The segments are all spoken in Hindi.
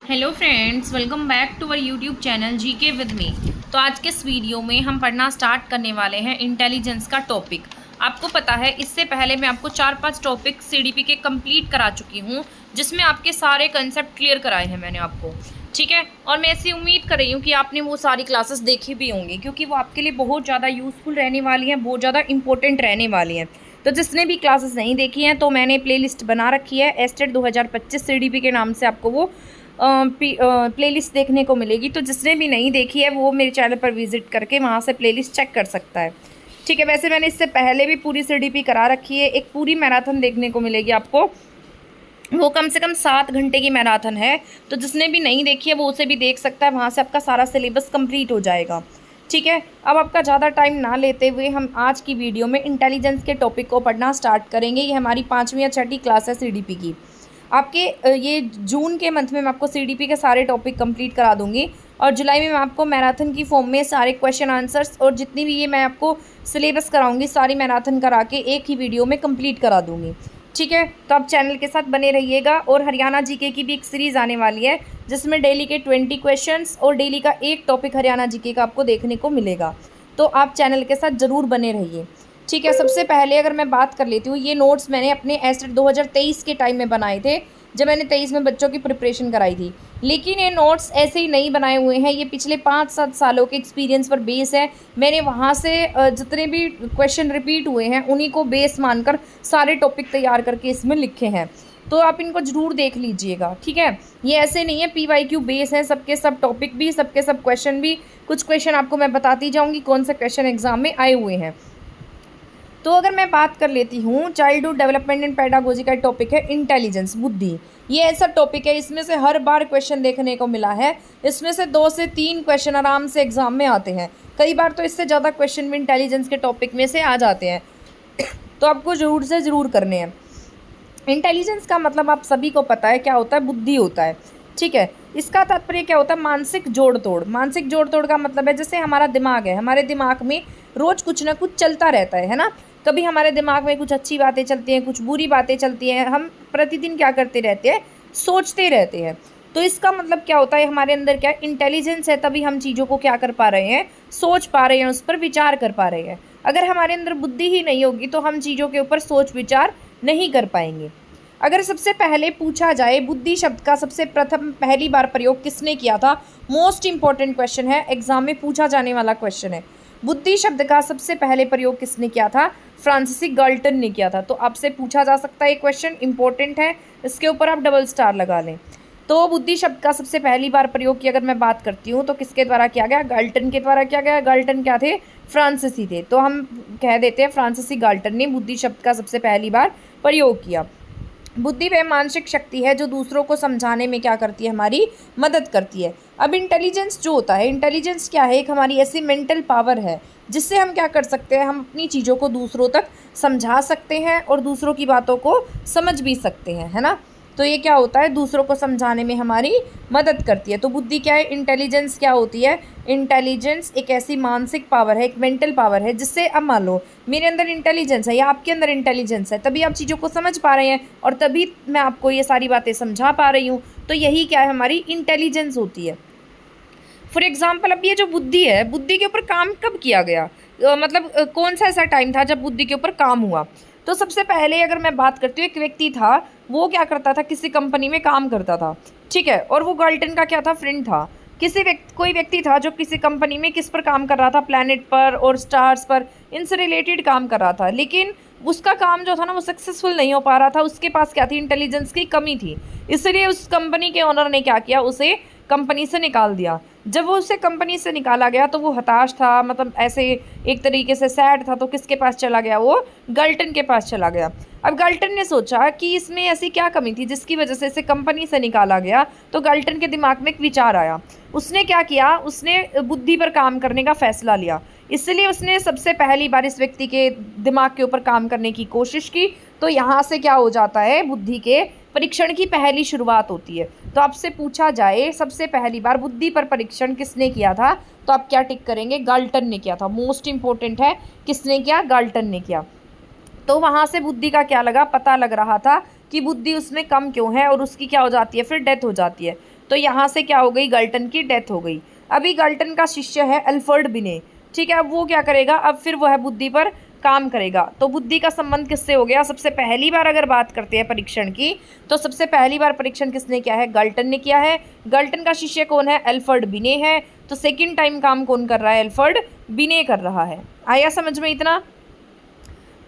Hello friends, welcome back to our YouTube channel GK with me. तो आज के इस वीडियो में हम पढ़ना स्टार्ट करने वाले हैं इंटेलिजेंस का टॉपिक। आपको पता है इससे पहले मैं आपको 4-5 टॉपिक सीडीपी के कंप्लीट करा चुकी हूँ, जिसमें आपके सारे कंसेप्ट क्लियर कराए हैं मैंने आपको। ठीक है, और मैं ऐसी उम्मीद कर रही हूँ कि आपने वो सारी क्लासेस देखी भी होंगी, क्योंकि वो आपके लिए बहुत ज़्यादा यूज़फुल रहने वाली हैं, बहुत ज़्यादा इंपॉर्टेंट रहने वाली हैं। तो जिसने भी क्लासेस नहीं देखी हैं तो मैंने प्लेलिस्ट बना रखी है, एस्टेट 2025 सीडीपी के नाम से आपको वो प्लेलिस्ट देखने को मिलेगी। तो जिसने भी नहीं देखी है वो मेरे चैनल पर विजिट करके वहाँ से प्लेलिस्ट चेक कर सकता है। ठीक है, वैसे मैंने इससे पहले भी पूरी सीडीपी करा रखी है, एक पूरी मैराथन देखने को मिलेगी आपको, वो कम से कम 7 घंटे की मैराथन है। तो जिसने भी नहीं देखी है वो उसे भी देख सकता है, वहाँ से आपका सारा सिलेबस कंप्लीट हो जाएगा। ठीक है, अब आपका ज़्यादा टाइम ना लेते हुए हम आज की वीडियो में इंटेलिजेंस के टॉपिक को पढ़ना स्टार्ट करेंगे। ये हमारी 5वीं या 6ठी क्लास है सीडीपी की। आपके ये जून के मंथ में मैं आपको सीडीपी के सारे टॉपिक कंप्लीट करा दूंगी, और जुलाई में मैं आपको मैराथन की फॉर्म में सारे क्वेश्चन आंसर्स और जितनी भी ये मैं आपको सिलेबस कराऊंगी सारी मैराथन करा के एक ही वीडियो में कंप्लीट करा दूंगी। ठीक है, तो आप चैनल के साथ बने रहिएगा। और हरियाणा जीके की भी एक सीरीज़ आने वाली है, जिसमें डेली के 20 क्वेश्चंस और डेली का एक टॉपिक हरियाणा जीके का आपको देखने को मिलेगा। तो आप चैनल के साथ ज़रूर बने रहिए। ठीक है, सबसे पहले अगर मैं बात कर लेती हूँ, ये नोट्स मैंने अपने एस्टेट 2023 के टाइम में बनाए थे, जब मैंने 23 में बच्चों की प्रिपरेशन कराई थी। लेकिन ये नोट्स ऐसे ही नहीं बनाए हुए हैं, ये पिछले 5-7 सालों के एक्सपीरियंस पर बेस है। मैंने वहाँ से जितने भी क्वेश्चन रिपीट हुए हैं उन्हीं को बेस मानकर सारे टॉपिक तैयार करके इसमें लिखे हैं। तो आप इनको ज़रूर देख लीजिएगा। ठीक है, ये ऐसे नहीं है PYQ बेस है, सबके सब टॉपिक भी, सबके सब क्वेश्चन भी। कुछ क्वेश्चन आपको मैं बताती जाऊँगी कौन से क्वेश्चन एग्जाम में आए हुए हैं। तो अगर मैं बात कर लेती हूँ, चाइल्डहुड डेवलपमेंट एंड पेडागोजी का टॉपिक है इंटेलिजेंस, बुद्धि। ये ऐसा टॉपिक है, इसमें से हर बार क्वेश्चन देखने को मिला है। इसमें से 2 से 3 क्वेश्चन आराम से एग्जाम में आते हैं, कई बार तो इससे ज़्यादा क्वेश्चन भी इंटेलिजेंस के टॉपिक में से आ जाते हैं। तो आपको ज़रूर से ज़रूर करने हैं। इंटेलिजेंस का मतलब आप सभी को पता है क्या होता है, बुद्धि होता है। ठीक है, इसका तात्पर्य क्या होता है, मानसिक जोड़ तोड़। मानसिक जोड़ तोड़ का मतलब है जैसे हमारा दिमाग है, हमारे दिमाग में रोज़ कुछ ना कुछ चलता रहता है ना। कभी हमारे दिमाग में कुछ अच्छी बातें चलती हैं, कुछ बुरी बातें चलती हैं, हम प्रतिदिन क्या करते रहते हैं, सोचते रहते हैं। तो इसका मतलब क्या होता है, हमारे अंदर क्या इंटेलिजेंस है, तभी हम चीज़ों को क्या कर पा रहे हैं, सोच पा रहे हैं, उस पर विचार कर पा रहे हैं। अगर हमारे अंदर बुद्धि ही नहीं होगी तो हम चीज़ों के ऊपर सोच विचार नहीं कर पाएंगे। अगर सबसे पहले पूछा जाए, बुद्धि शब्द का सबसे प्रथम पहली बार प्रयोग किसने किया था, मोस्ट इंपॉर्टेंट क्वेश्चन है, एग्जाम में पूछा जाने वाला क्वेश्चन है। बुद्धि शब्द का सबसे पहले प्रयोग किसने किया था, फ्रांसिस गाल्टन ने किया था। तो आपसे पूछा जा सकता है, ये क्वेश्चन इंपॉर्टेंट है, इसके ऊपर आप डबल स्टार लगा लें। तो बुद्धि शब्द का सबसे पहली बार प्रयोग की अगर मैं बात करती हूँ तो किसके द्वारा किया गया, गाल्टन के द्वारा किया गया। गाल्टन क्या थे, फ्रांसीसी थे, तो हम कह देते हैं फ्रांसीसी गाल्टन ने बुद्धि शब्द का सबसे पहली बार प्रयोग किया। बुद्धि वह मानसिक शक्ति है जो दूसरों को समझाने में क्या करती है, हमारी मदद करती है। अब इंटेलिजेंस जो होता है, इंटेलिजेंस क्या है, एक हमारी ऐसी मेंटल पावर है जिससे हम क्या कर सकते हैं, हम अपनी चीज़ों को दूसरों तक समझा सकते हैं और दूसरों की बातों को समझ भी सकते हैं, है ना। तो ये क्या होता है, दूसरों को समझाने में हमारी मदद करती है। तो बुद्धि क्या है, इंटेलिजेंस क्या होती है, इंटेलिजेंस एक ऐसी मानसिक पावर है, एक मेंटल पावर है, जिससे अब मान लो मेरे अंदर इंटेलिजेंस है या आपके अंदर इंटेलिजेंस है, तभी आप चीज़ों को समझ पा रहे हैं और तभी मैं आपको ये सारी बातें समझा पा रही हूँ। तो यही क्या है, हमारी इंटेलिजेंस होती है। फॉर एग्जाम्पल, अब ये जो बुद्धि है, बुद्धि के ऊपर काम कब किया गया, मतलब कौन सा ऐसा टाइम था जब बुद्धि के ऊपर काम हुआ। तो सबसे पहले अगर मैं बात करती हूँ, एक व्यक्ति था, वो क्या करता था, किसी कंपनी में काम करता था। ठीक है, और वो गाल्टन का क्या था, फ्रेंड था। कोई व्यक्ति था जो किसी कंपनी में किस पर काम कर रहा था, प्लैनेट पर और स्टार्स पर, इनसे रिलेटेड काम कर रहा था। लेकिन उसका काम जो था ना वो सक्सेसफुल नहीं हो पा रहा था, उसके पास क्या थी, इंटेलिजेंस की कमी थी। इसलिए उस कंपनी के ओनर ने क्या किया, उसे कंपनी से निकाल दिया। जब वो उसे कंपनी से निकाला गया तो वो हताश था, मतलब ऐसे एक तरीके से सैड था। तो किसके पास चला गया, वो गाल्टन के पास चला गया। अब गाल्टन ने सोचा कि इसमें ऐसी क्या कमी थी जिसकी वजह से इसे कंपनी से निकाला गया। तो गाल्टन के दिमाग में एक विचार आया, उसने क्या किया, उसने बुद्धि पर काम करने का फैसला लिया। इसलिए उसने सबसे पहली बार इस व्यक्ति के दिमाग के ऊपर काम करने की कोशिश की। तो यहाँ से क्या हो जाता है, बुद्धि के परीक्षण की पहली शुरुआत होती है। तो आपसे पूछा जाए सबसे पहली बार बुद्धि पर परीक्षण किसने किया था, तो आप क्या टिक करेंगे, गाल्टन ने किया था। मोस्ट इंपॉर्टेंट है, किसने किया, गाल्टन ने किया। तो वहाँ से बुद्धि का क्या लगा, पता लग रहा था कि बुद्धि उसमें कम क्यों है और उसकी क्या हो जाती है, फिर डेथ हो जाती है। तो यहाँ से क्या हो गई, गल्टन की डेथ हो गई। अभी गल्टन का शिष्य है अल्फ्रेड बिने, ठीक है। अब वो क्या करेगा, अब फिर वो है बुद्धि पर काम करेगा। तो बुद्धि का संबंध किससे हो गया, सबसे पहली बार अगर बात करते हैं परीक्षण की, तो सबसे पहली बार परीक्षण किसने किया है, गल्टन ने किया है। गल्टन का शिष्य कौन है, अल्फ्रेड बिने है। तो सेकंड टाइम काम कौन कर रहा है, अल्फ्रेड बिने कर रहा है। आया समझ में इतना।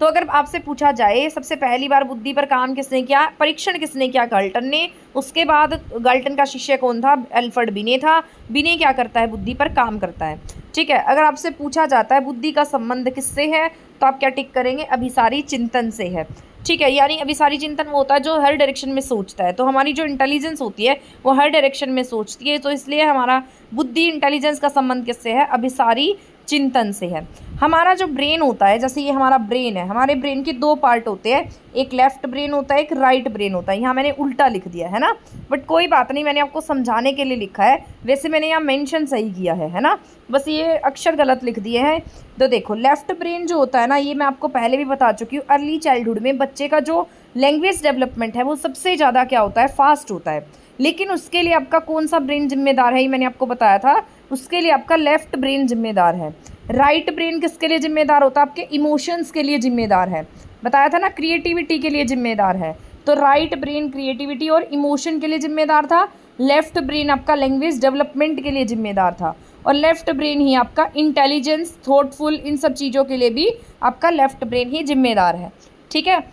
तो अगर आपसे पूछा जाए सबसे पहली बार बुद्धि पर काम किसने किया, परीक्षण किसने किया, गल्टन ने। उसके बाद गल्टन का शिष्य कौन था, अल्फ्रेड बिने था। बिने क्या करता है, बुद्धि पर काम करता है, ठीक है। अगर आपसे पूछा जाता है बुद्धि का संबंध किससे है, तो आप क्या टिक करेंगे, अभिसारी चिंतन से है, ठीक है। यानी अभिसारी चिंतन वो होता है जो हर डायरेक्शन में सोचता है। तो हमारी जो इंटेलिजेंस होती है वो हर डायरेक्शन में सोचती है, तो इसलिए हमारा बुद्धि इंटेलिजेंस का संबंध किससे है, अभिसारी चिंतन से है। हमारा जो ब्रेन होता है, जैसे ये हमारा ब्रेन है, हमारे ब्रेन के दो पार्ट होते हैं, एक लेफ्ट ब्रेन होता है, एक राइट ब्रेन होता है। यहाँ मैंने उल्टा लिख दिया है ना, बट कोई बात नहीं, मैंने आपको समझाने के लिए लिखा है। वैसे मैंने यहाँ मेंशन सही किया है ना, बस ये अक्षर गलत लिख दिए हैं। तो देखो लेफ्ट ब्रेन जो होता है ना, ये मैं आपको पहले भी बता चुकी हूँ, अर्ली चाइल्डहुड में बच्चे का जो लैंग्वेज डेवलपमेंट है वो सबसे ज़्यादा क्या होता है, फास्ट होता है। लेकिन उसके लिए आपका कौन सा ब्रेन जिम्मेदार है, ये मैंने आपको बताया था, उसके लिए आपका लेफ्ट ब्रेन जिम्मेदार है। राइट ब्रेन किसके लिए जिम्मेदार होता है, आपके इमोशंस के लिए जिम्मेदार है, बताया था ना, क्रिएटिविटी के लिए जिम्मेदार है। तो राइट ब्रेन क्रिएटिविटी और इमोशन के लिए जिम्मेदार था, लेफ्ट ब्रेन आपका लैंग्वेज डेवलपमेंट के लिए जिम्मेदार था, और लेफ्ट ब्रेन ही आपका इंटेलिजेंस, थॉटफुल, इन सब चीज़ों के लिए भी आपका लेफ्ट ब्रेन ही जिम्मेदार है, ठीक है।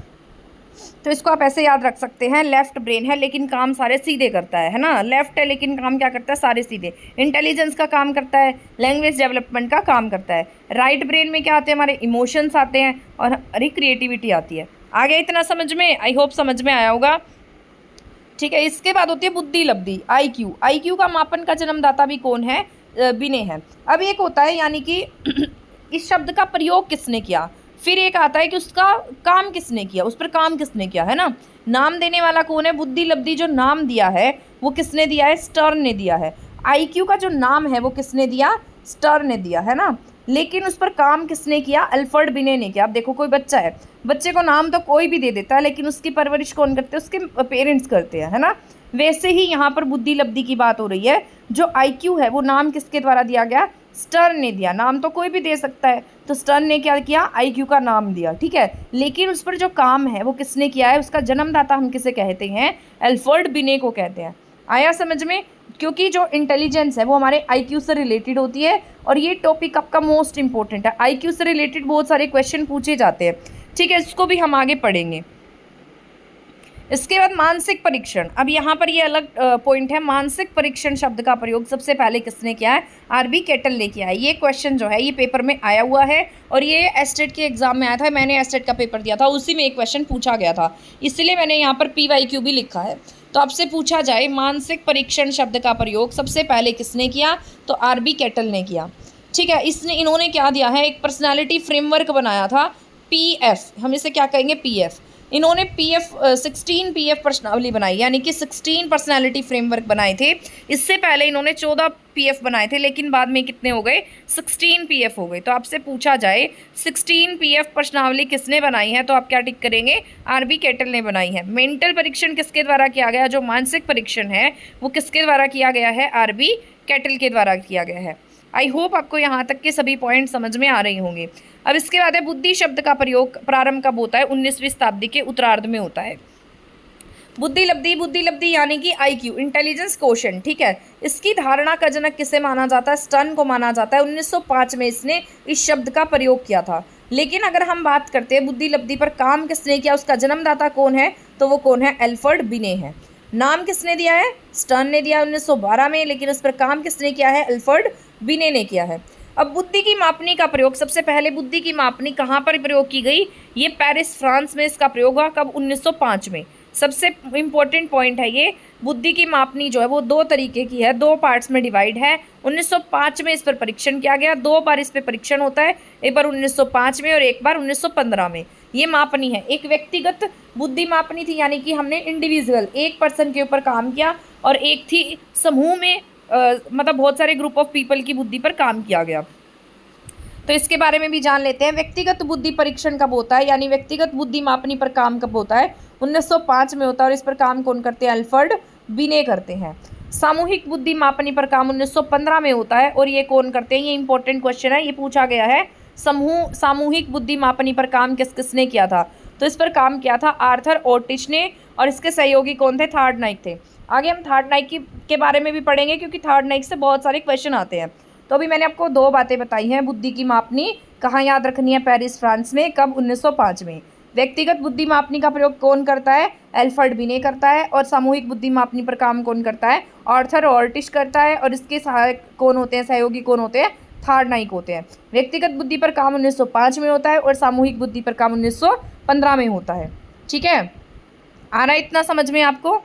तो इसको आप ऐसे याद रख सकते हैं, लेफ्ट ब्रेन है लेकिन काम सारे सीधे करता है ना, लेफ्ट है लेकिन काम क्या करता है, सारे सीधे, इंटेलिजेंस का काम करता है, लैंग्वेज डेवलपमेंट का काम करता है। राइट ब्रेन में क्या आते हैं, हमारे इमोशंस आते हैं और हमारी क्रिएटिविटी आती है। आगे इतना समझ में, आई होप समझ में आया होगा, ठीक है। इसके बाद होती है बुद्धि लब्धि, IQ। IQ का मापन का जन्मदाता भी कौन है, बिने है। अब एक होता है यानी कि इस शब्द का प्रयोग किसने किया, फिर एक आता है कि उसका काम किसने किया, उस पर काम किसने किया, है ना। नाम देने वाला कौन है, बुद्धि लब्धि जो नाम दिया है वो किसने दिया है, स्टर्न ने दिया है। IQ का जो नाम है वो किसने दिया, स्टर्न ने दिया, है ना। लेकिन उस पर काम किसने किया, अल्फ्रेड बिने ने किया। अब देखो कोई बच्चा है, बच्चे को नाम तो कोई भी दे देता है, लेकिन उसकी परवरिश कौन करते हैं, उसके पेरेंट्स करते हैं, है ना। वैसे ही यहाँ पर बुद्धि लब्धि की बात हो रही है, जो IQ है वो नाम किसके द्वारा दिया गया, स्टर्न ने दिया। नाम तो कोई भी दे सकता है, तो स्टर्न ने क्या किया, IQ का नाम दिया, ठीक है। लेकिन उस पर जो काम है वो किसने किया है, उसका जन्मदाता हम किसे कहते हैं, अल्फ्रेड बिने को कहते हैं। आया समझ में, क्योंकि जो इंटेलिजेंस है वो हमारे IQ से रिलेटेड होती है, और ये टॉपिक आपका मोस्ट इंपॉर्टेंट है। IQ से रिलेटेड बहुत सारे क्वेश्चन पूछे जाते हैं, ठीक है, इसको भी हम आगे पढ़ेंगे। इसके बाद मानसिक परीक्षण। अब यहाँ पर ये अलग पॉइंट है, मानसिक परीक्षण शब्द का प्रयोग सबसे पहले किसने किया है, RB कैटल ने किया है। ये क्वेश्चन जो है ये पेपर में आया हुआ है, और ये एस्टेट के एग्जाम में आया था, मैंने एस्टेट का पेपर दिया था, उसी में एक क्वेश्चन पूछा गया था, इसलिए मैंने यहाँ पर PYQ भी लिखा है। तो आपसे पूछा जाए मानसिक परीक्षण शब्द का प्रयोग सबसे पहले किसने किया, तो RB कैटल ने किया, ठीक है। इन्होंने क्या दिया है, एक पर्सनैलिटी फ्रेमवर्क बनाया था, PF, हम इसे क्या कहेंगे, PF। इन्होंने 16 PF प्रश्नावली बनाई, यानी कि 16 पर्सनालिटी फ्रेमवर्क बनाए थे। इससे पहले इन्होंने 14 PF बनाए थे, लेकिन बाद में कितने हो गए, 16 PF हो गए। तो आपसे पूछा जाए 16 PF प्रश्नावली किसने बनाई है, तो आप क्या टिक करेंगे, RB कैटल ने बनाई है। मेंटल परीक्षण किसके द्वारा किया गया, जो मानसिक परीक्षण है वो किसके द्वारा किया गया है, RB कैटल के द्वारा किया गया है। आई होप आपको यहाँ तक के सभी पॉइंट समझ में आ रही होंगे। अब इसके बाद है बुद्धि शब्द का प्रयोग प्रारंभ कब होता है, 19वीं शताब्दी के उत्तरार्ध में होता है। बुद्धि लब्धि यानी कि IQ, इंटेलिजेंस क्वोशिएंट, ठीक है। इसकी धारणा का जनक किसे माना जाता है, स्टर्न को माना जाता है। 1905 में इसने इस शब्द का प्रयोग किया था। लेकिन अगर हम बात करते हैं बुद्धि लब्धि पर काम किसने किया, उसका जन्मदाता कौन है, तो वो कौन है, अल्फ्रेड बिने है। नाम किसने दिया है, स्टर्न ने दिया 1912 में, लेकिन उस पर काम किसने किया है, अल्फ्रेड बिने ने किया है। अब बुद्धि की मापनी का प्रयोग, सबसे पहले बुद्धि की मापनी कहाँ पर प्रयोग की गई, ये पेरिस फ्रांस में इसका प्रयोग हुआ, कब, 1905 में। सबसे इम्पोर्टेंट पॉइंट है ये, बुद्धि की मापनी जो है वो दो तरीके की है, दो पार्ट्स में डिवाइड है। 1905 में इस पर परीक्षण किया गया, दो बार इस पर परीक्षण होता है, एक बार 1905 में और एक बार 1915 में। ये मापनी है, एक व्यक्तिगत बुद्धि मापनी थी, यानी कि हमने इंडिविजुअल एक पर्सन के ऊपर काम किया, और एक थी समूह में मतलब बहुत सारे ग्रुप ऑफ पीपल की बुद्धि पर काम किया गया। तो इसके बारे में भी जान लेते हैं। व्यक्तिगत बुद्धि परीक्षण कब होता है, यानी व्यक्तिगत बुद्धि मापनी पर काम कब होता है, 1905 में होता है, और इस पर काम कौन करते हैं, अल्फ्रेड बिने करते हैं। सामूहिक बुद्धि मापनी पर काम 1915 में होता है। और ये कौन करते हैं, ये इंपॉर्टेंट क्वेश्चन है, ये पूछा गया है। सामूहिक बुद्धि मापनी पर काम किस किसने किया था, तो इस पर काम किया था आर्थर ओटिश ने, और इसके सहयोगी कौन थे, थार्डनाइक थे। आगे हम थार्डनाइक के बारे में भी पढ़ेंगे, क्योंकि थार्डनाइक से बहुत सारे क्वेश्चन आते हैं। तो अभी मैंने आपको दो बातें बताई हैं, बुद्धि की मापनी कहाँ याद रखनी है, पेरिस फ्रांस में, कब, 1905 में। व्यक्तिगत बुद्धि मापनी का प्रयोग कौन करता है, एल्फ्रेड बिने करता है। और सामूहिक बुद्धि मापनी पर काम कौन करता है, आर्थर ओटिश करता है। और इसके सहायक कौन होते हैं, सहयोगी कौन होते हैं, थार्डनाइक होते हैं। व्यक्तिगत बुद्धि पर काम 1905 में होता है और सामूहिक बुद्धि पर काम 1915 में होता है। ठीक है, आ रहा है इतना समझ में आपको।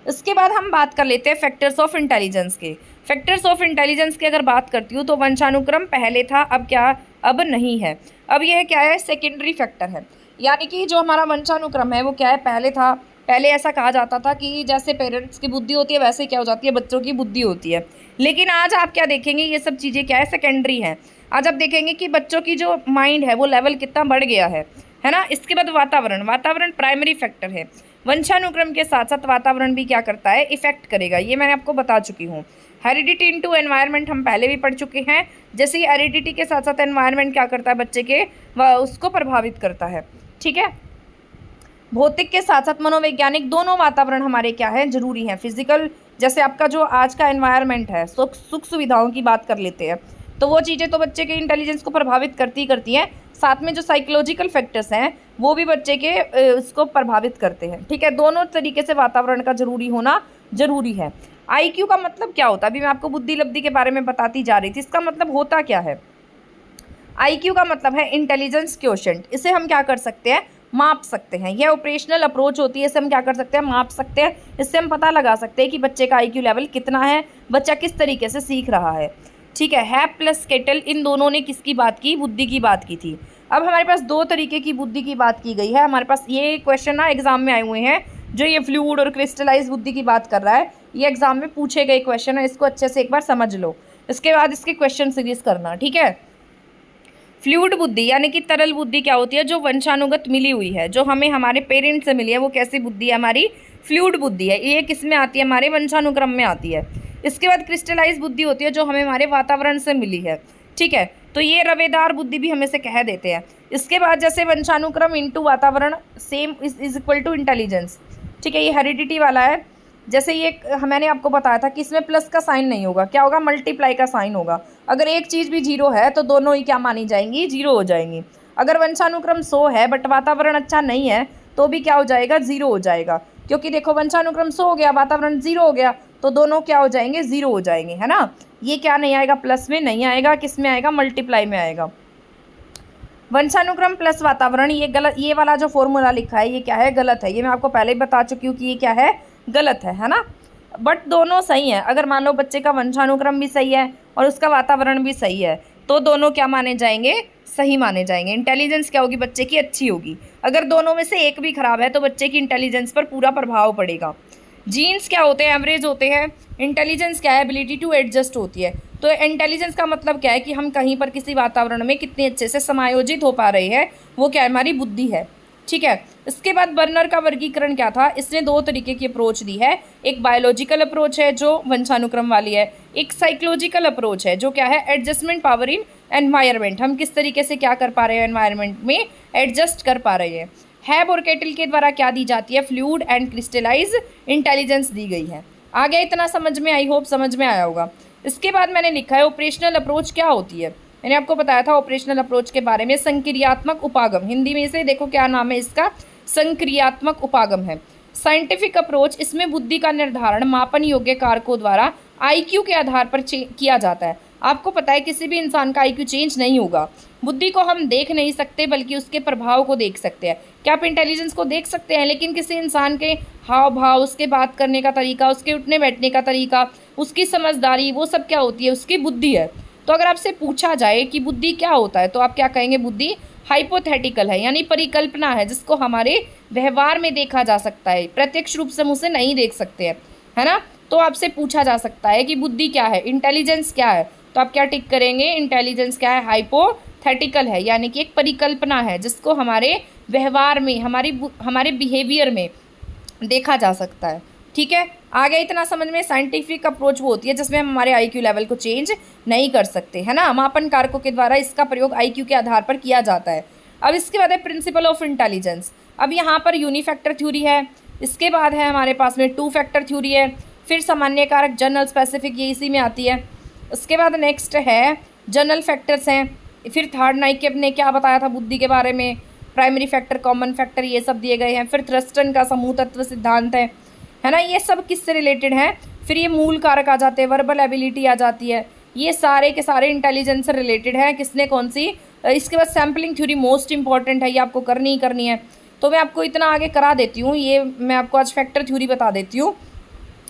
इसके बाद हम बात कर लेते हैं फैक्टर्स ऑफ इंटेलिजेंस के। फैक्टर्स ऑफ इंटेलिजेंस की अगर बात करती हूँ तो वंशानुक्रम पहले था, अब क्या, अब नहीं है। अब यह क्या है, सेकेंडरी फैक्टर है। यानी कि जो हमारा वंशानुक्रम है वो क्या है, पहले था। पहले ऐसा कहा जाता था कि जैसे पेरेंट्स की बुद्धि होती है वैसे क्या हो जाती है, बच्चों की बुद्धि होती है। लेकिन आज आप क्या देखेंगे, ये सब चीज़ें क्या है, सेकेंडरी हैं। आज आप देखेंगे कि बच्चों की जो माइंड है वो लेवल कितना बढ़ गया है ना। इसके बाद वातावरण प्राइमरी फैक्टर है। वंशानुक्रम के साथ साथ वातावरण भी क्या करता है, इफेक्ट करेगा, ये मैंने आपको बता चुकी हूँ। हेरिडिटी इनटू एनवायरनमेंट हम पहले भी पढ़ चुके हैं। जैसे ही हेरिडिटी के साथ साथ एनवायरनमेंट क्या करता है, बच्चे के उसको प्रभावित करता है। ठीक है, भौतिक के साथ साथ मनोवैज्ञानिक दोनों वातावरण हमारे क्या है, जरूरी है। फिजिकल, जैसे आपका जो आज का एनवायरनमेंट है, सुख सुविधाओं की बात कर लेते हैं, तो वो चीज़ें तो बच्चे के इंटेलिजेंस को प्रभावित करती हैं। साथ में जो साइकोलॉजिकल फैक्टर्स हैं वो भी बच्चे के इसको प्रभावित करते हैं। ठीक है, दोनों तरीके से वातावरण का जरूरी होना जरूरी है। आईक्यू का मतलब क्या होता है, अभी मैं आपको बुद्धि लब्धि के बारे में बताती जा रही थी, इसका मतलब होता क्या है। आईक्यू का मतलब है इंटेलिजेंस क्वोशिएंट। इसे हम क्या कर सकते हैं, माप सकते हैं। यह ऑपरेशनल अप्रोच होती है, इसे हम क्या कर सकते हैं, माप सकते हैं। इससे हम पता लगा सकते हैं कि बच्चे का आईक्यू लेवल कितना है, बच्चा किस तरीके से सीख रहा है। ठीक है, हैप प्लस केटल, इन दोनों ने किसकी बात की, बुद्धि की बात की थी। अब हमारे पास दो तरीके की बुद्धि की बात की गई है। हमारे पास ये क्वेश्चन ना एग्जाम में आए हुए हैं, जो ये फ्लूइड और क्रिस्टलाइज बुद्धि की बात कर रहा है, ये एग्जाम में पूछे गए क्वेश्चन है। इसको अच्छे से एक बार समझ लो, इसके बाद इसके क्वेश्चन सीरीज करना। ठीक है, फ्लूइड बुद्धि यानी कि तरल बुद्धि क्या होती है, जो वंशानुगत मिली हुई है, जो हमें हमारे पेरेंट्स से मिली है, वो कैसी बुद्धि है, हमारी फ्लूइड बुद्धि है। ये किस में आती है, हमारे वंशानुक्रम में आती है। इसके बाद क्रिस्टलाइज बुद्धि होती है, जो हमें हमारे वातावरण से मिली है। ठीक है, तो ये रवेदार बुद्धि भी हमें से कह देते हैं। इसके बाद जैसे वंशानुक्रम इंटू वातावरण same is equal to intelligence. ठीक है, ये हेरिडिटी वाला है। जैसे ये मैंने आपको बताया था कि इसमें प्लस का साइन नहीं होगा, क्या होगा, मल्टीप्लाई का साइन होगा। अगर एक चीज़ भी जीरो है तो दोनों ही क्या मानी जाएंगी, जीरो हो जाएंगी। अगर वंशानुक्रम 100 है बट वातावरण अच्छा नहीं है तो भी क्या हो जाएगा, जीरो हो जाएगा। क्योंकि देखो वंशानुक्रम 100 हो गया, वातावरण जीरो हो गया, तो दोनों क्या हो जाएंगे, जीरो हो जाएंगे, है ना। ये क्या नहीं आएगा, प्लस में नहीं आएगा, किस में आएगा, मल्टीप्लाई में आएगा। वंशानुक्रम प्लस वातावरण, ये गलत, ये वाला जो फॉर्मूला लिखा है ये क्या है, गलत है। ये मैं आपको पहले ही बता चुकी हूँ कि ये क्या है, गलत है ना। बट दोनों सही है। अगर मान लो बच्चे का वंशानुक्रम भी सही है और उसका वातावरण भी सही है तो दोनों क्या माने जाएंगे, सही माने जाएंगे। इंटेलिजेंस क्या होगी, बच्चे की अच्छी होगी। अगर दोनों में से एक भी खराब है तो बच्चे की इंटेलिजेंस पर पूरा प्रभाव पड़ेगा। जीन्स क्या होते हैं, एवरेज होते हैं। इंटेलिजेंस क्या है, एबिलिटी टू एडजस्ट होती है। तो इंटेलिजेंस का मतलब क्या है कि हम कहीं पर किसी वातावरण में कितने अच्छे से समायोजित हो पा रहे हैं, वो क्या है, हमारी बुद्धि है। ठीक है, इसके बाद बर्नर का वर्गीकरण क्या था, इसने दो तरीके की अप्रोच दी है। एक बायोलॉजिकल अप्रोच है जो वंशानुक्रम वाली है, एक साइकोलॉजिकल अप्रोच है जो क्या है, एडजस्टमेंट पावर इन एनवायरनमेंट। हम किस तरीके से क्या कर पा रहे हैं, एनवायरनमेंट में एडजस्ट कर पा रहे हैं। हैब और केटल के द्वारा क्या दी जाती है, फ्लूइड एंड क्रिस्टलाइज इंटेलिजेंस दी गई है। आगे इतना समझ में, आई होप समझ में आया होगा। इसके बाद मैंने लिखा है ऑपरेशनल अप्रोच क्या होती है। मैंने आपको बताया था ऑपरेशनल अप्रोच के बारे में, संक्रियात्मक उपागम, हिंदी में इसे देखो क्या नाम है इसका, संक्रियात्मक उपागम है। साइंटिफिक अप्रोच, इसमें बुद्धि का निर्धारण मापन योग्य कारकों द्वारा आईक्यू के आधार पर किया जाता है। आपको पता है किसी भी इंसान का आईक्यू चेंज नहीं होगा। बुद्धि को हम देख नहीं सकते बल्कि उसके प्रभाव को देख सकते हैं। क्या आप इंटेलिजेंस को देख सकते हैं, लेकिन किसी इंसान के हाव भाव, उसके बात करने का तरीका, उसके उठने बैठने का तरीका, उसकी समझदारी, वो सब क्या होती है, उसकी बुद्धि है। तो अगर आपसे पूछा जाए कि बुद्धि क्या होता है तो आप क्या कहेंगे, बुद्धि हाइपोथेटिकल है, यानी परिकल्पना है जिसको हमारे व्यवहार में देखा जा सकता है, प्रत्यक्ष रूप से हम उसे नहीं देख सकते हैं, है ना। तो आपसे पूछा जा सकता है कि बुद्धि क्या है, इंटेलिजेंस क्या है, तो आप क्या टिक करेंगे, इंटेलिजेंस क्या है, हाइपोथेटिकल है, यानी कि एक परिकल्पना है जिसको हमारे व्यवहार में, हमारे बिहेवियर में देखा जा सकता है। ठीक है, आ गया इतना समझ में। साइंटिफिक अप्रोच वो होती है जिसमें हम हमारे आईक्यू लेवल को चेंज नहीं कर सकते, है ना। मापन कारकों के द्वारा इसका प्रयोग आईक्यू के आधार पर किया जाता है। अब इसके बाद है प्रिंसिपल ऑफ इंटेलिजेंस। अब यहाँ पर यूनिफैक्टर थ्योरी है, इसके बाद है हमारे पास में टू फैक्टर थ्योरी है, फिर सामान्य कारक जनरल स्पेसिफिक ये इसी में आती है। उसके बाद नेक्स्ट है जनरल फैक्टर्स हैं, फिर थर्ड नाइकेप ने क्या बताया था बुद्धि के बारे में, प्राइमरी फैक्टर, कॉमन फैक्टर, ये सब दिए गए हैं। फिर थ्रस्टन का समूह तत्व सिद्धांत है ना, ये सब किससे रिलेटेड है। फिर ये मूल कारक आ जाते हैं, वर्बल एबिलिटी आ जाती है, ये सारे के सारे इंटेलिजेंस से रिलेटेड है। किसने कौन सी। इसके बाद सैम्पलिंग थ्योरी मोस्ट इंपॉर्टेंट है, ये आपको करनी ही करनी है, तो मैं आपको इतना आगे करा देती हूँ। ये मैं आपको आज फैक्टर थ्योरी बता देती हूँ,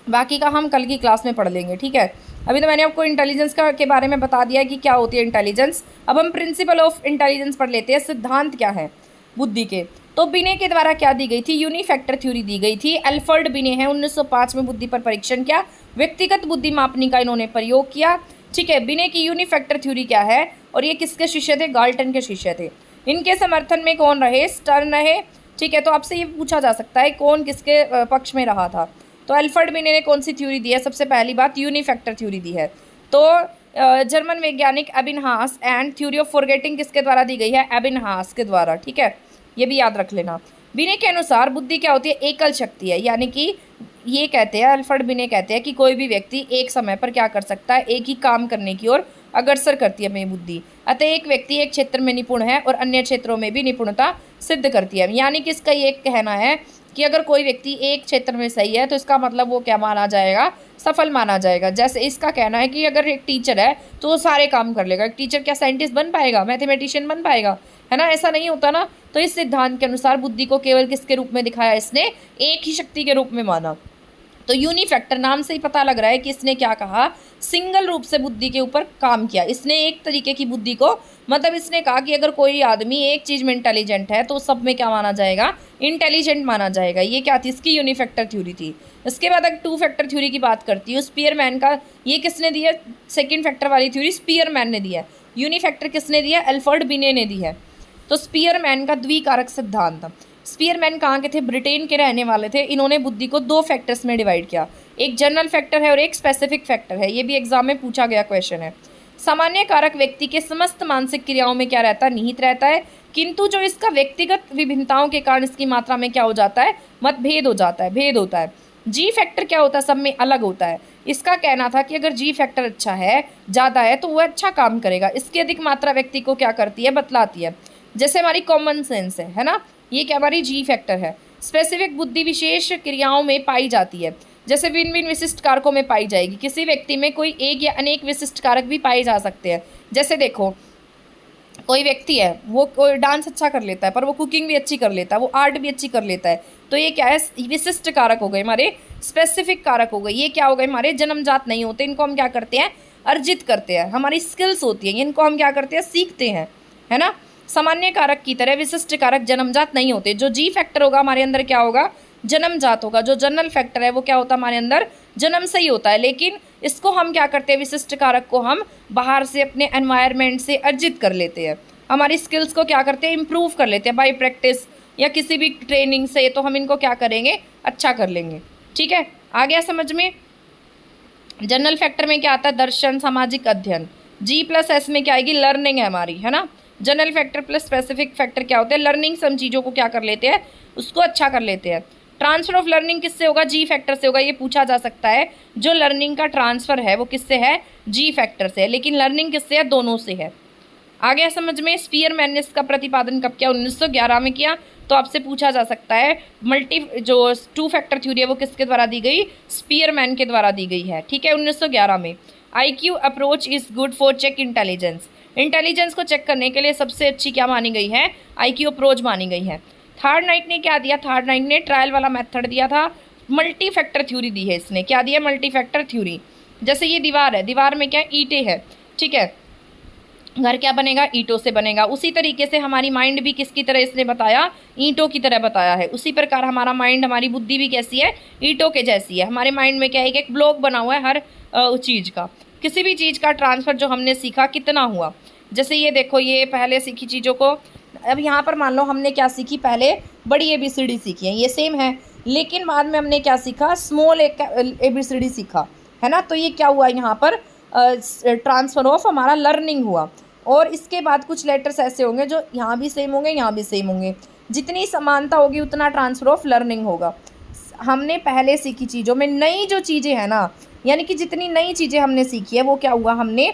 बाकी का हम कल की क्लास में पढ़ लेंगे, ठीक है। अभी तो मैंने आपको इंटेलिजेंस का के बारे में बता दिया कि क्या होती है इंटेलिजेंस। अब हम प्रिंसिपल ऑफ इंटेलिजेंस पढ़ लेते हैं, सिद्धांत क्या है बुद्धि के। तो बिने के द्वारा क्या दी गई थी, यूनिफैक्टर थ्योरी दी गई थी। अल्फ्रेड बिने हैं, 1905 में बुद्धि पर परीक्षण किया, व्यक्तिगत बुद्धि मापनी का इन्होंने प्रयोग किया, ठीक है। बिने की यूनिफैक्टर थ्योरी क्या है, और ये किसके शिष्य थे, गाल्टन के शिष्य थे। इनके समर्थन में कौन रहे, स्टर्न रहे, ठीक है। तो आपसे ये पूछा जा सकता है कौन किसके पक्ष में रहा था। तो अल्फ्रेड बिने ने कौन सी थ्योरी दी है, सबसे पहली बात यूनिफैक्टर थ्योरी दी है। तो जर्मन वैज्ञानिक एबिनहास एंड थ्योरी ऑफ फॉरगेटिंग किसके द्वारा दी गई है, एबिनहास के द्वारा, ठीक है, ये भी याद रख लेना। बिने के अनुसार बुद्धि क्या होती है, एकल शक्ति है, यानी कि ये कहते हैं, अल्फ्रेड बिने कहते हैं कि कोई भी व्यक्ति एक समय पर क्या कर सकता है, एक ही काम करने की ओर अग्रसर करती है अपनी बुद्धि। अतः एक व्यक्ति एक क्षेत्र में निपुण है और अन्य क्षेत्रों में भी निपुणता सिद्ध करती है। यानी कि इसका ये कहना है कि अगर कोई व्यक्ति एक क्षेत्र में सही है तो इसका मतलब वो क्या माना जाएगा, सफल माना जाएगा। जैसे इसका कहना है कि अगर एक टीचर है तो वो सारे काम कर लेगा। एक टीचर क्या साइंटिस्ट बन पाएगा, मैथमेटिशियन बन पाएगा, है ना, ऐसा नहीं होता ना। तो इस सिद्धांत के अनुसार बुद्धि को केवल किसके रूप में दिखाया, इसने एक ही शक्ति के रूप में माना। तो यूनिफैक्टर नाम से ही पता लग रहा है कि इसने क्या कहा, सिंगल रूप से बुद्धि के ऊपर काम किया। इसने एक तरीके की बुद्धि को, मतलब इसने कहा कि अगर कोई आदमी एक चीज़ में इंटेलिजेंट है तो सब में क्या माना जाएगा, इंटेलिजेंट माना जाएगा। ये क्या थी, इसकी यूनिफैक्टर थ्योरी थी। इसके बाद अगर टू फैक्टर थ्योरी की बात करती हूँ, स्पीयरमैन का, ये किसने दी है, सेकेंड फैक्टर वाली थ्योरी स्पीयरमैन ने दी है। यूनिफैक्टर किसने दी है, अल्फ्रेड बिने ने दी है। तो स्पीयरमैन का द्विकारक सिद्धांत। स्पीयरमैन कहाँ के थे, ब्रिटेन के रहने वाले थे। इन्होंने बुद्धि को दो फैक्टर्स में डिवाइड किया, एक जनरल फैक्टर है और एक स्पेसिफिक फैक्टर है। ये भी एग्जाम में पूछा गया क्वेश्चन है। सामान्य कारक व्यक्ति के समस्त मानसिक क्रियाओं में क्या रहता है, निहित रहता है, किंतु जो इसका व्यक्तिगत विभिन्नताओं के कारण इसकी मात्रा में क्या हो जाता है, मतभेद हो जाता है, भेद होता है। जी फैक्टर क्या होता है, सब में अलग होता है। इसका कहना था कि अगर जी फैक्टर अच्छा है, ज़्यादा है, तो वह अच्छा काम करेगा। इसकी अधिक मात्रा व्यक्ति को क्या करती है, बतलाती है। जैसे हमारी कॉमन सेंस है ना, ये क्या हमारी जी फैक्टर है। स्पेसिफिक बुद्धि विशेष क्रियाओं में पाई जाती है, जैसे भिन्न भिन्न विशिष्ट कारकों में पाई जाएगी। किसी व्यक्ति में कोई एक या अनेक विशिष्ट कारक भी पाए जा सकते हैं। जैसे देखो, कोई व्यक्ति है, वो कोई डांस अच्छा कर लेता है, पर वो कुकिंग भी अच्छी कर लेता है, वो आर्ट भी अच्छी कर लेता है, तो ये क्या है, विशिष्ट कारक हो गए हमारे, स्पेसिफिक कारक हो गए। ये क्या हो गए, हमारे जन्मजात नहीं होते, इनको हम क्या करते हैं, अर्जित करते हैं। हमारी स्किल्स होती हैं, इनको हम क्या करते हैं, सीखते हैं, है ना। सामान्य कारक की तरह विशिष्ट कारक जन्मजात नहीं होते। जो जी फैक्टर होगा हमारे अंदर क्या होगा, जन्मजात होगा। जो जनरल फैक्टर है वो क्या होता है, हमारे अंदर जन्म से ही होता है। लेकिन इसको हम क्या करते हैं, विशिष्ट कारक को हम बाहर से अपने एनवायरनमेंट से अर्जित कर लेते हैं। हमारी स्किल्स को क्या करते हैं, इम्प्रूव कर लेते हैं बाय प्रैक्टिस या किसी भी ट्रेनिंग से। तो हम इनको क्या करेंगे, अच्छा कर लेंगे, ठीक है। आ गया समझ में। जनरल फैक्टर में क्या आता है, दर्शन, सामाजिक अध्ययन। जी प्लस एस में क्या आएगी, लर्निंग है हमारी, है ना। General factor plus specific factor क्या होते हैं, लर्निंग से हम चीज़ों को क्या कर लेते हैं, उसको अच्छा कर लेते हैं। ट्रांसफर ऑफ लर्निंग किससे होगा, जी फैक्टर से होगा। ये पूछा जा सकता है, जो लर्निंग का ट्रांसफर है वो किससे है, जी फैक्टर से है। लेकिन लर्निंग किससे है, दोनों से है। आ गया समझ में। स्पीयरमैन ने इसका प्रतिपादन कब किया, 1911 में किया। तो आपसे पूछा जा सकता है, जो टू फैक्टर थ्योरी है वो किसके द्वारा दी गई, स्पीयरमैन के द्वारा दी गई है, ठीक है, 1911 में। IQ approach is good for check intelligence. Intelligence को चेक करने के लिए सबसे अच्छी क्या मानी गई है, IQ अप्रोच मानी गई है। थर्ड नाइट ने क्या दिया, थर्ड नाइट ने ट्रायल वाला मेथड दिया था। मल्टी फैक्टर थ्योरी दी है इसने, क्या दिया, मल्टी फैक्टर थ्योरी। जैसे ये दीवार है, दीवार में क्या ईंटें है, ठीक है, घर क्या बनेगा, ईंटों से बनेगा। उसी तरीके से हमारी माइंड भी किसकी तरह इसने बताया, ईंटों की तरह बताया है। उसी प्रकार हमारा माइंड, हमारी बुद्धि भी कैसी है, ईंटों के जैसी है। हमारे माइंड में क्या है, एक ब्लॉक बना हुआ है हर चीज़ का। किसी भी चीज़ का ट्रांसफ़र जो हमने सीखा कितना हुआ। जैसे ये देखो, ये पहले सीखी चीज़ों को, अब यहाँ पर मान लो हमने क्या सीखी, पहले बड़ी ABCD सीखी है, ये सेम है। लेकिन बाद में हमने क्या सीखा, स्मॉल ABCD सीखा, है ना। तो ये क्या हुआ यहाँ पर, ट्रांसफ़र ऑफ हमारा लर्निंग हुआ। और इसके बाद कुछ लेटर्स ऐसे होंगे जो यहाँ भी सेम होंगे, यहाँ भी सेम होंगे। जितनी समानता होगी उतना ट्रांसफ़र ऑफ लर्निंग होगा। हमने पहले सीखी चीज़ों में नई जो चीज़ें हैं ना, यानी कि जितनी नई चीज़ें हमने सीखी है वो क्या हुआ, हमने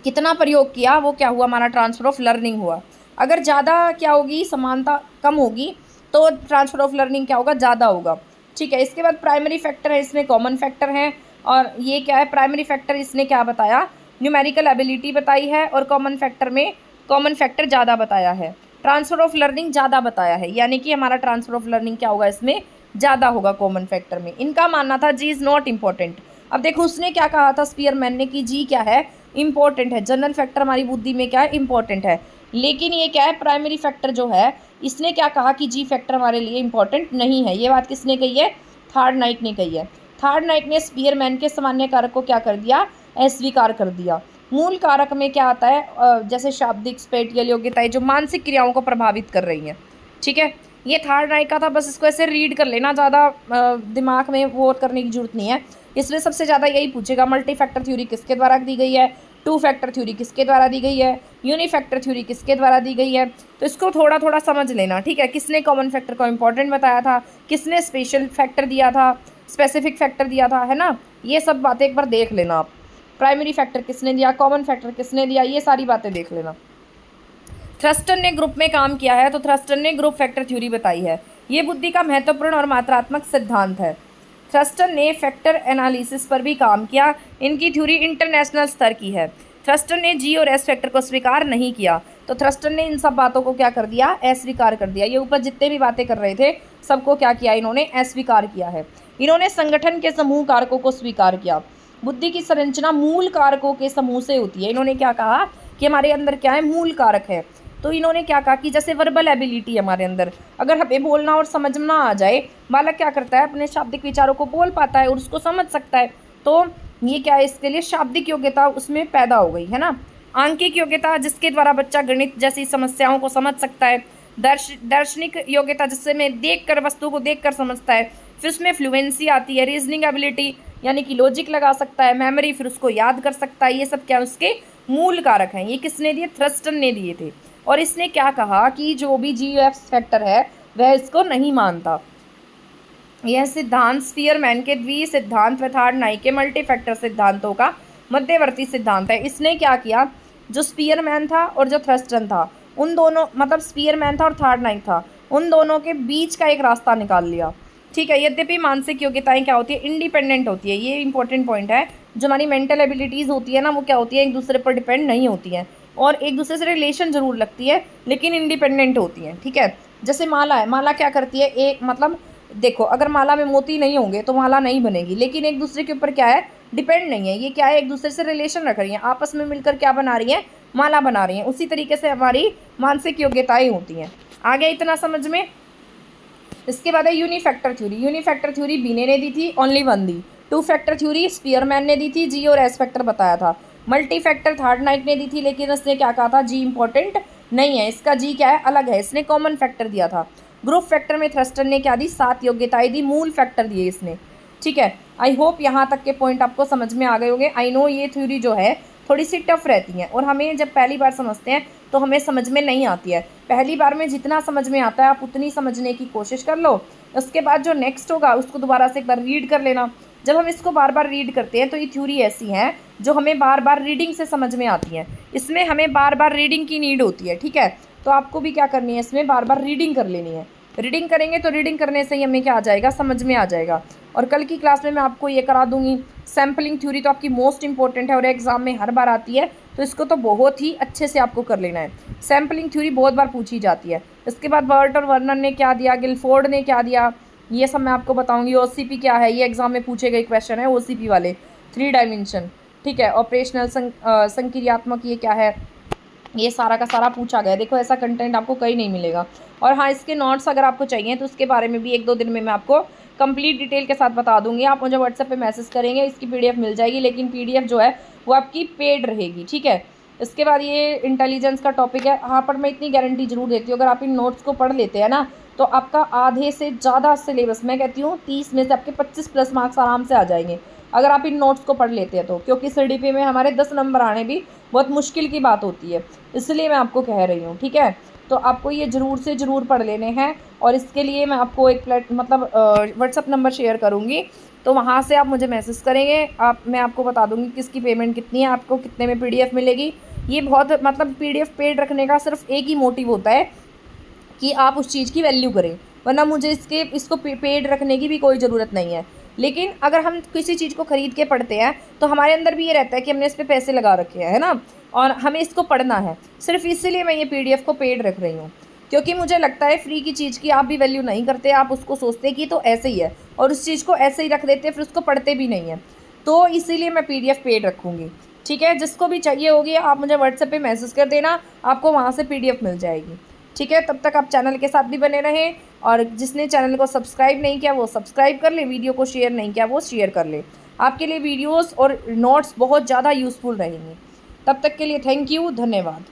कितना प्रयोग किया, वो क्या हुआ, हमारा ट्रांसफ़र ऑफ लर्निंग हुआ। अगर ज़्यादा क्या होगी, समानता कम होगी तो ट्रांसफ़र ऑफ लर्निंग क्या होगा, ज़्यादा होगा। ठीक है। इसके बाद प्राइमरी फैक्टर है, इसमें कॉमन फैक्टर है। और ये क्या है, प्राइमरी फैक्टर इसने क्या बताया, न्यूमेरिकल एबिलिटी बताई है। और कॉमन फैक्टर में कॉमन फैक्टर ज़्यादा बताया है, ट्रांसफ़र ऑफ लर्निंग ज़्यादा बताया है। यानी कि हमारा ट्रांसफ़र ऑफ लर्निंग क्या होगा, इसमें ज़्यादा होगा कॉमन फैक्टर में। इनका मानना था जी इज़ नॉट इम्पॉर्टेंट। अब देखो उसने क्या कहा था स्पीयरमैन ने कि जी क्या है, इम्पॉर्टेंट है। जनरल फैक्टर हमारी बुद्धि में क्या है, इम्पॉर्टेंट है। लेकिन ये क्या है, प्राइमरी फैक्टर जो है इसने क्या कहा कि जी फैक्टर हमारे लिए इम्पॉर्टेंट नहीं है। ये बात किसने कही है, थार्डनाइट ने कही है। थार्डनाइट ने स्पीयरमैन के सामान्य कारक को क्या कर दिया, अस्वीकार कर दिया। मूल कारक में क्या आता है, जैसे शाब्दिक, स्पेटियल योग्यताएं जो मानसिक क्रियाओं को प्रभावित कर रही हैं। ठीक है। ये थार्डनाइट का था, बस इसको ऐसे रीड कर लेना, ज़्यादा दिमाग में वो करने की जरूरत नहीं है। इसमें सबसे ज़्यादा यही पूछेगा, मल्टी फैक्टर थ्योरी किसके द्वारा दी गई है, टू फैक्टर थ्योरी किसके द्वारा दी गई है, यूनिफैक्टर थ्योरी किसके द्वारा दी गई है। तो इसको थोड़ा थोड़ा समझ लेना। ठीक है। किसने कॉमन फैक्टर को इंपॉर्टेंट बताया था, किसने स्पेशल फैक्टर दिया था, स्पेसिफिक फैक्टर दिया था, है ना। ये सब बातें एक बार देख लेना आप। प्राइमरी फैक्टर किसने दिया, कॉमन फैक्टर किसने दिया, ये सारी बातें देख लेना। थ्रस्टन ने ग्रुप में काम किया है, तो थ्रस्टन ने ग्रुप फैक्टर थ्योरी बताई है। ये बुद्धि का महत्वपूर्ण और मात्रात्मक सिद्धांत है। थ्रस्टन ने फैक्टर एनालिसिस पर भी काम किया। इनकी थ्योरी इंटरनेशनल स्तर की है। थ्रस्टन ने जी और एस फैक्टर को स्वीकार नहीं किया, तो थ्रस्टन ने इन सब बातों को क्या कर दिया, अस्वीकार कर दिया। ये ऊपर जितने भी बातें कर रहे थे सबको क्या किया, इन्होंने अस्वीकार किया है। इन्होंने संगठन के समूह कारकों को स्वीकार किया। बुद्धि की संरचना मूल कारकों के समूह से होती है। इन्होंने क्या कहा कि हमारे अंदर क्या है, मूल कारक है। तो इन्होंने क्या कहा कि जैसे वर्बल एबिलिटी हमारे अंदर, अगर हमें बोलना और समझना आ जाए, बालक क्या करता है, अपने शाब्दिक विचारों को बोल पाता है और उसको समझ सकता है। तो ये क्या है, इसके लिए शाब्दिक योग्यता उसमें पैदा हो गई, है ना। आंकिक योग्यता जिसके द्वारा बच्चा गणित जैसी समस्याओं को समझ सकता है। दार्शनिक योग्यता जिससे मैं देख कर वस्तु को देख कर समझता है। फिर उसमें फ्लुएंसी आती है। रीजनिंग एबिलिटी यानी कि लॉजिक लगा सकता है। मेमोरी, फिर उसको याद कर सकता है। ये सब क्या उसके मूल कारक हैं। ये किसने दिए, थ्रस्टन ने दिए थे। और इसने क्या कहा कि जो भी GF फैक्टर है वह इसको नहीं मानता। यह सिद्धांत स्पीयरमैन के द्वि सिद्धांत व थार्डनाइट के मल्टी फैक्टर सिद्धांतों का मध्यवर्ती सिद्धांत है। इसने क्या किया, जो स्पीयरमैन था और जो थ्रस्टन था, उन दोनों, मतलब स्पीयरमैन था और थार्डनाइट था, उन दोनों के बीच का एक रास्ता निकाल लिया। ठीक है। यद्यपि मानसिक योग्यताएं क्या होती है, इंडिपेंडेंट होती है। ये इंपॉर्टेंट पॉइंट है। जो हमारी मेंटल एबिलिटीज़ होती है ना, वो क्या होती है, एक दूसरे पर डिपेंड नहीं होती हैं और एक दूसरे से रिलेशन जरूर लगती है, लेकिन इंडिपेंडेंट होती हैं। ठीक है। जैसे माला है, माला क्या करती है, एक मतलब देखो, अगर माला में मोती नहीं होंगे तो माला नहीं बनेगी, लेकिन एक दूसरे के ऊपर क्या है, डिपेंड नहीं है। ये क्या है, एक दूसरे से रिलेशन रख रही हैं, आपस में मिलकर क्या बना रही हैं, माला बना रही हैं। उसी तरीके से हमारी मानसिक योग्यताएं होती हैं। आगे इतना समझ में। इसके बाद है यूनिफैक्टर थ्योरी। यूनिफैक्टर थ्योरी बीने ने दी थी, ओनली वन दी। टू फैक्टर थ्योरी स्पीयरमैन ने दी थी, जी और एस फैक्टर बताया था। मल्टी फैक्टर थार्डनाइट ने दी थी, लेकिन उसने क्या कहा था, जी इंपॉर्टेंट नहीं है, इसका जी क्या है, अलग है। इसने कॉमन फैक्टर दिया था। ग्रुप फैक्टर में थ्रस्टन ने क्या दी, 7 योग्यताएं दी, मूल फैक्टर दिए इसने। ठीक है। आई होप यहाँ तक के पॉइंट आपको समझ में आ गए होंगे। आई नो ये थ्योरी जो है थोड़ी सी टफ रहती हैं और हमें जब पहली बार समझते हैं तो हमें समझ में नहीं आती है। पहली बार में जितना समझ में आता है आप उतनी समझने की कोशिश कर लो। उसके बाद जो नेक्स्ट होगा उसको दोबारा से एक बार रीड कर लेना। जब हम इसको बार बार रीड करते हैं तो ये थ्योरी ऐसी है जो हमें बार बार रीडिंग से समझ में आती है। इसमें हमें बार बार रीडिंग की नीड होती है। ठीक है। तो आपको भी क्या करनी है, इसमें बार बार रीडिंग कर लेनी है। रीडिंग करेंगे तो रीडिंग करने से ही हमें क्या आ जाएगा, समझ में आ जाएगा। और कल की क्लास में मैं आपको ये करा दूंगी। सैम्पलिंग थ्योरी तो आपकी मोस्ट इंपॉर्टेंट है और एग्जाम में हर बार आती है, तो इसको तो बहुत ही अच्छे से आपको कर लेना है। सैम्पलिंग थ्योरी बहुत बार पूछी जाती है। इसके बाद बर्ट और वर्नर ने क्या दिया, गिलफोर्ड ने क्या दिया, ये सब मैं आपको बताऊंगी। OCP क्या है, ये एग्जाम में पूछे गए क्वेश्चन है, OCP वाले 3 डायमेंशन। ठीक है। ऑपरेशनल संक्रियात्मक ये क्या है, ये सारा का सारा पूछा गया। देखो ऐसा कंटेंट आपको कहीं नहीं मिलेगा। और हाँ, इसके नोट्स अगर आपको चाहिए तो उसके बारे में भी 1-2 दिन में मैं आपको कंप्लीट डिटेल के साथ बता दूंगी। आप मुझे व्हाट्सएप पे मैसेज करेंगे, इसकी PDF मिल जाएगी, लेकिन PDF जो है वो आपकी पेड रहेगी। ठीक है। इसके बाद ये इंटेलिजेंस का टॉपिक है। हाँ, पर मैं इतनी गारंटी जरूर देती हूँ, अगर आप इन नोट्स को पढ़ लेते हैं ना तो आपका आधे से ज़्यादा सिलेबस, मैं कहती हूँ 30 में से आपके 25 प्लस मार्क्स आराम से आ जाएंगे अगर आप इन नोट्स को पढ़ लेते हैं तो, क्योंकि सीडीपी में हमारे 10 नंबर आने भी बहुत मुश्किल की बात होती है, इसलिए मैं आपको कह रही हूँ। ठीक है, तो आपको ये ज़रूर से ज़रूर पढ़ लेने हैं, और इसके लिए मैं आपको एक व्हाट्सअप नंबर शेयर करूँगी, तो वहाँ से आप मुझे मैसेज करेंगे, मैं आपको बता दूँगी किसकी पेमेंट कितनी है, आपको कितने में PDF मिलेगी। ये बहुत PDF पेड रखने का सिर्फ एक ही मोटिव होता है कि आप उस चीज़ की वैल्यू करें, वरना मुझे इसको पेड रखने की भी कोई ज़रूरत नहीं है। लेकिन अगर हम किसी चीज़ को ख़रीद के पढ़ते हैं तो हमारे अंदर भी ये रहता है कि हमने इस पर पैसे लगा रखे हैं, है ना, और हमें इसको पढ़ना है। सिर्फ इसीलिए मैं ये PDF को पेड रख रही हूँ, क्योंकि मुझे लगता है फ्री की चीज़ की आप भी वैल्यू नहीं करते, आप उसको सोचते कि तो ऐसे ही है, और उस चीज़ को ऐसे ही रख देते, फिर उसको पढ़ते भी नहीं हैं। तो इसीलिए मैं PDF पेड रखूँगी। ठीक है, जिसको भी चाहिए होगी आप मुझे व्हाट्सएप पे मैसेज कर देना, आपको वहाँ से PDF मिल जाएगी। ठीक है, तब तक आप चैनल के साथ भी बने रहें, और जिसने चैनल को सब्सक्राइब नहीं किया वो सब्सक्राइब कर ले, वीडियो को शेयर नहीं किया वो शेयर कर ले। आपके लिए वीडियोस और नोट्स बहुत ज़्यादा यूज़फुल रहेंगे। तब तक के लिए थैंक यू, धन्यवाद।